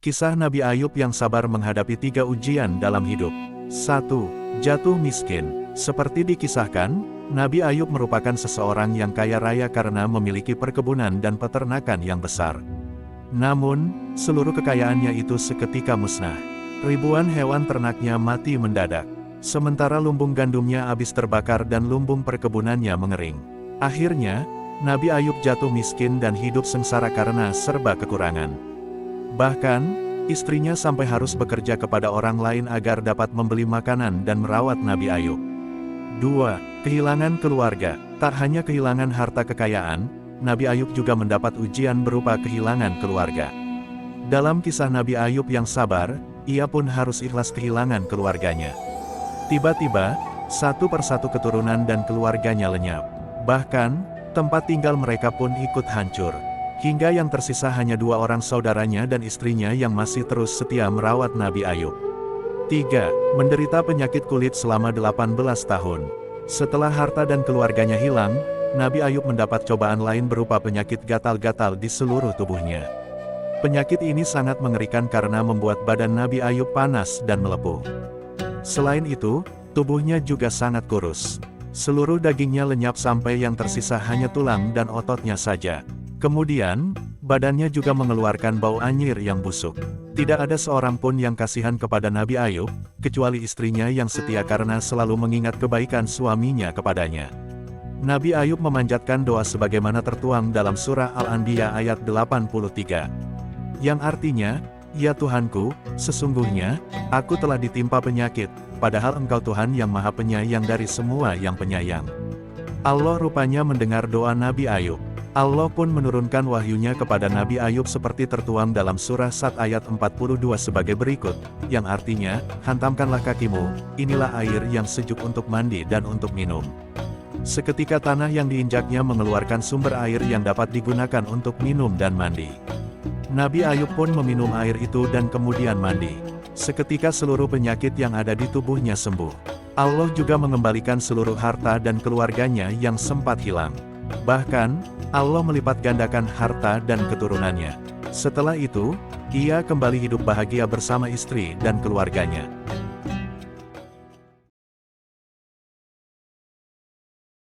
Kisah Nabi Ayub yang sabar menghadapi 3 ujian dalam hidup. 1. Jatuh miskin. Seperti dikisahkan, Nabi Ayub merupakan seseorang yang kaya raya karena memiliki perkebunan dan peternakan yang besar. Namun, seluruh kekayaannya itu seketika musnah. Ribuan hewan ternaknya mati mendadak. Sementara lumbung gandumnya habis terbakar dan lumbung perkebunannya mengering. Akhirnya, Nabi Ayub jatuh miskin dan hidup sengsara karena serba kekurangan. Bahkan, istrinya sampai harus bekerja kepada orang lain agar dapat membeli makanan dan merawat Nabi Ayub. 2. Kehilangan keluarga. Tak hanya kehilangan harta kekayaan, Nabi Ayub juga mendapat ujian berupa kehilangan keluarga. Dalam kisah Nabi Ayub yang sabar, ia pun harus ikhlas kehilangan keluarganya. Tiba-tiba, satu persatu keturunan dan keluarganya lenyap. Bahkan, tempat tinggal mereka pun ikut hancur. Hingga yang tersisa hanya 2 orang saudaranya dan istrinya yang masih terus setia merawat Nabi Ayub. 3. Menderita penyakit kulit selama 18 tahun. Setelah harta dan keluarganya hilang, Nabi Ayub mendapat cobaan lain berupa penyakit gatal-gatal di seluruh tubuhnya. Penyakit ini sangat mengerikan karena membuat badan Nabi Ayub panas dan melepuh. Selain itu, tubuhnya juga sangat kurus. Seluruh dagingnya lenyap sampai yang tersisa hanya tulang dan ototnya saja. Kemudian, badannya juga mengeluarkan bau anyir yang busuk. Tidak ada seorang pun yang kasihan kepada Nabi Ayub, kecuali istrinya yang setia karena selalu mengingat kebaikan suaminya kepadanya. Nabi Ayub memanjatkan doa sebagaimana tertuang dalam surah Al-Anbiya ayat 83. Yang artinya, "Ya Tuhanku, sesungguhnya, aku telah ditimpa penyakit, padahal Engkau Tuhan yang Maha Penyayang dari semua yang penyayang." Allah rupanya mendengar doa Nabi Ayub. Allah pun menurunkan wahyunya kepada Nabi Ayub seperti tertuang dalam surah Sad ayat 42 sebagai berikut, yang artinya, "Hantamkanlah kakimu, inilah air yang sejuk untuk mandi dan untuk minum." Seketika tanah yang diinjaknya mengeluarkan sumber air yang dapat digunakan untuk minum dan mandi. Nabi Ayub pun meminum air itu dan kemudian mandi. Seketika seluruh penyakit yang ada di tubuhnya sembuh. Allah juga mengembalikan seluruh harta dan keluarganya yang sempat hilang. Bahkan, Allah melipat gandakan harta dan keturunannya. Setelah itu, ia kembali hidup bahagia bersama istri dan keluarganya.